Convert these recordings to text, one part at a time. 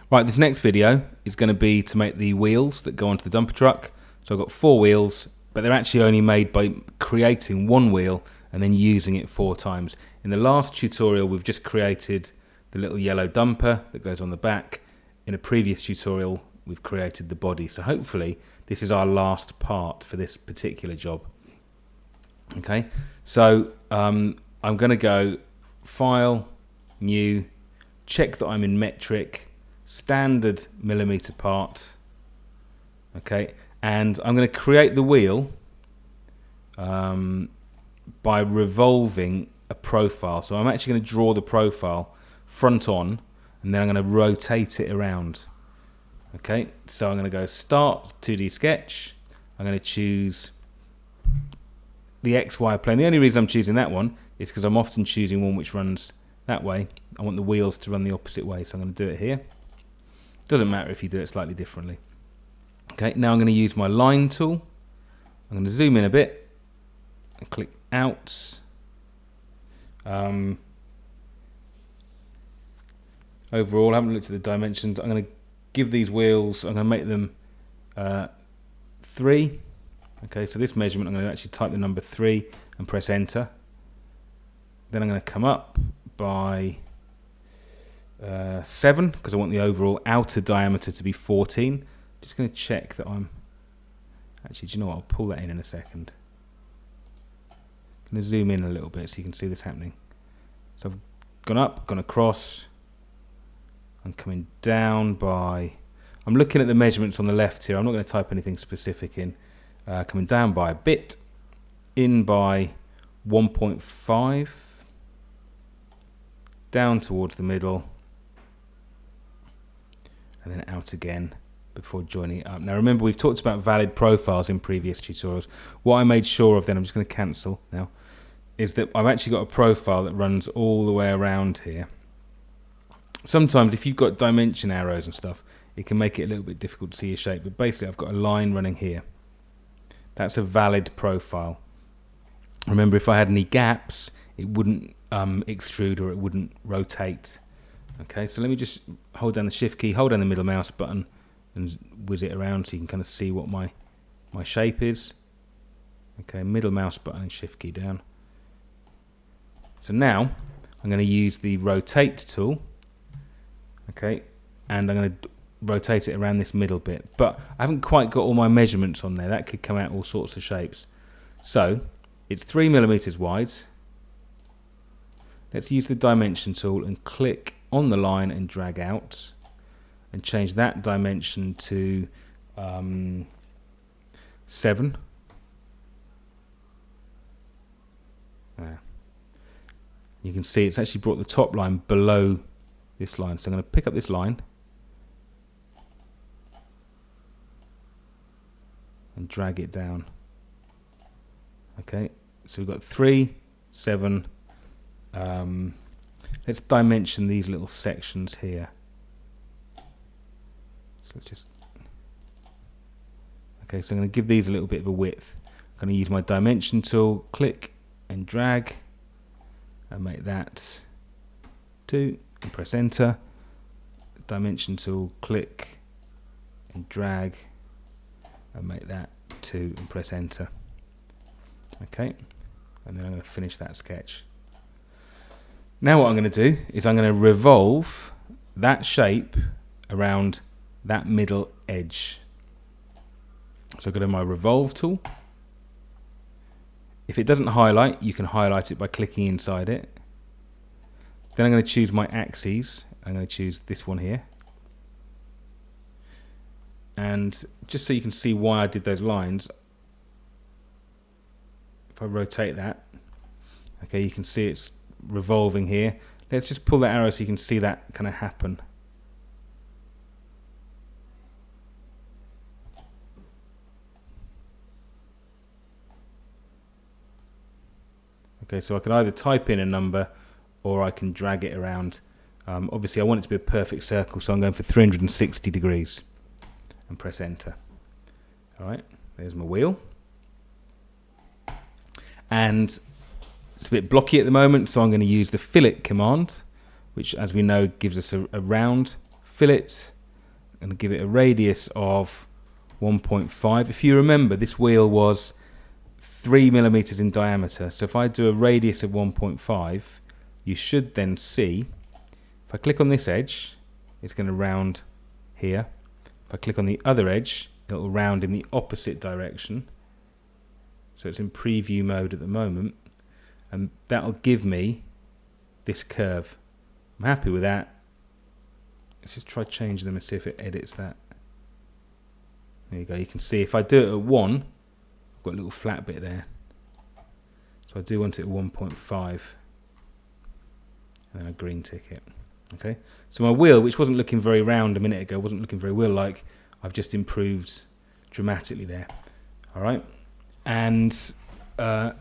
Right, this next video is going to be to make the wheels that go onto the dumper truck. So I've got 4 wheels, but they're actually only made by creating 1 wheel and then using it 4 times. In the last tutorial, we've just created the little yellow dumper that goes on the back. In a previous tutorial, we've created the body. So hopefully this is our last part for this particular job. Okay, so I'm going to go File, New, check that I'm in metric, standard millimeter part. Okay, and I'm going to create the wheel by revolving a profile. So I'm actually going to draw the profile front on, and then I'm going to rotate it around. Okay, so I'm going to go Start 2D Sketch. I'm going to choose the XY plane. The only reason I'm choosing that one is because I'm often choosing one which runs that way. I want the wheels to run the opposite way, so I'm going to do it here. Doesn't matter if you do it slightly differently. Okay, now I'm going to use my line tool. I'm going to zoom in a bit and click out. Overall, I haven't looked at the dimensions. I'm going to give these wheels, I'm going to make them 3. Okay, so this measurement, I'm going to actually type the number 3 and press enter. Then I'm going to come up by 7 because I want the overall outer diameter to be 14. Just going to check that I'm actually, do you know what, I'll pull that in a second. I'm going to zoom in a little bit so you can see this happening. So I've gone up, gone across. I'm coming down by, I'm looking at the measurements on the left here. I'm not going to type anything specific in. Coming down by a bit, in by 1.5, down towards the middle, and then out again before joining it up. Now remember, we've talked about valid profiles in previous tutorials. What I made sure of then, I'm just going to cancel now, is that I've actually got a profile that runs all the way around here. Sometimes if you've got dimension arrows and stuff, it can make it a little bit difficult to see your shape, but basically I've got a line running here. That's a valid profile. Remember, if I had any gaps, it wouldn't extrude or it wouldn't rotate. Okay, so let me just hold down the shift key, hold down the middle mouse button and whiz it around so you can kind of see what my shape is. Okay, middle mouse button and shift key down. So now I'm going to use the rotate tool. Okay, and I'm going to rotate it around this middle bit, but I haven't quite got all my measurements on there. That could come out all sorts of shapes. So it's 3 millimeters wide. Let's use the dimension tool and click on the line and drag out and change that dimension to 7. You can see it's actually brought the top line below this line. So I'm going to pick up this line and drag it down. Okay, so we've got 3, 7. Let's dimension these little sections here. So let's just, okay, so I'm going to give these a little bit of a width. I'm going to use my dimension tool, click and drag and make that 2 and press enter. Dimension tool, click and drag and make that 2 and press enter. Okay, and then I'm going to finish that sketch. Now what I'm going to do is I'm going to revolve that shape around that middle edge. So I go to my revolve tool. If it doesn't highlight, you can highlight it by clicking inside it. Then I'm going to choose my axes. I'm going to choose this one here. And just so you can see why I did those lines, if I rotate that, okay, you can see it's revolving here. Let's just pull that arrow so you can see that kind of happen. Okay, so I can either type in a number or I can drag it around. Obviously I want it to be a perfect circle, so I'm going for 360 degrees and press enter. Alright, there's my wheel. And it's a bit blocky at the moment, so I'm going to use the fillet command, which as we know gives us a round fillet. I'm going to give it a radius of 1.5. If you remember, this wheel was 3 millimeters in diameter. So if I do a radius of 1.5, you should then see, if I click on this edge, it's going to round here. If I click on the other edge, it will round in the opposite direction. So it's in preview mode at the moment. And that'll give me this curve. I'm happy with that. Let's just try changing them and see if it edits that. There you go. You can see if I do it at 1, I've got a little flat bit there. So I do want it at 1.5. And then I green tick it. Okay. So my wheel, which wasn't looking very round a minute ago, wasn't looking very wheel-like, I've just improved dramatically there. All right. And I'm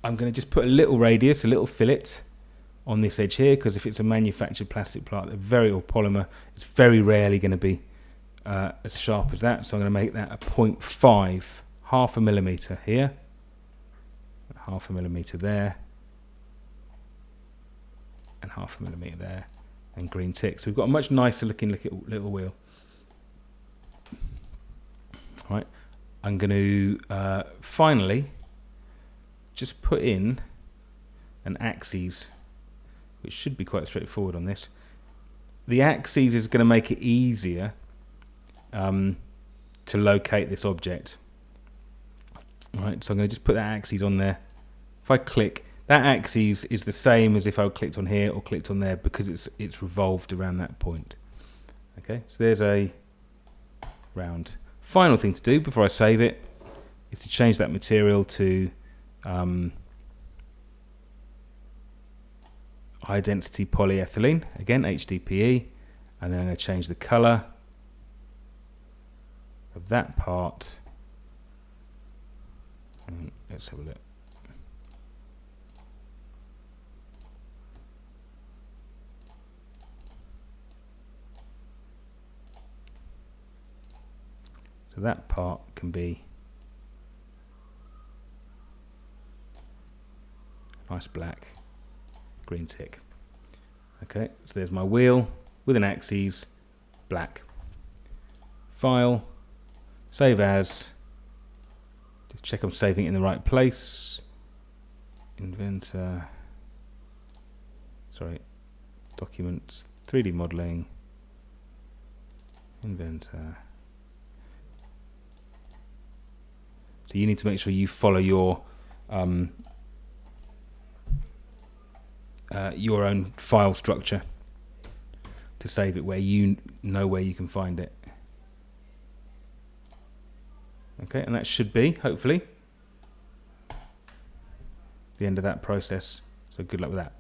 going to just put a little radius, a little fillet on this edge here, because if it's a manufactured plastic part, or polymer, it's very rarely going to be as sharp as that. So I'm going to make that a 0.5, half a millimeter here, half a millimeter there, and half a millimeter there, and green tick. So we've got a much nicer looking little wheel. All right, I'm going to finally just put in an axis, which should be quite straightforward on this. The axis is going to make it easier to locate this object. All right, so I'm going to just put that axis on there. If I click, that axis is the same as if I clicked on here or clicked on there, because it's revolved around that point. Okay, so there's a round. Final thing to do before I save it is to change that material to high density polyethylene, again HDPE, and then I'm going to change the color of that part. And let's have a look. So that part can be nice black, green tick. Okay, so there's my wheel with an axis, black. File, save as. Just check I'm saving it in the right place. Inventor. Sorry, documents, 3D modeling, Inventor. So you need to make sure you follow your own file structure to save it where you know where you can find it. Okay, and that should be, hopefully, the end of that process. So good luck with that.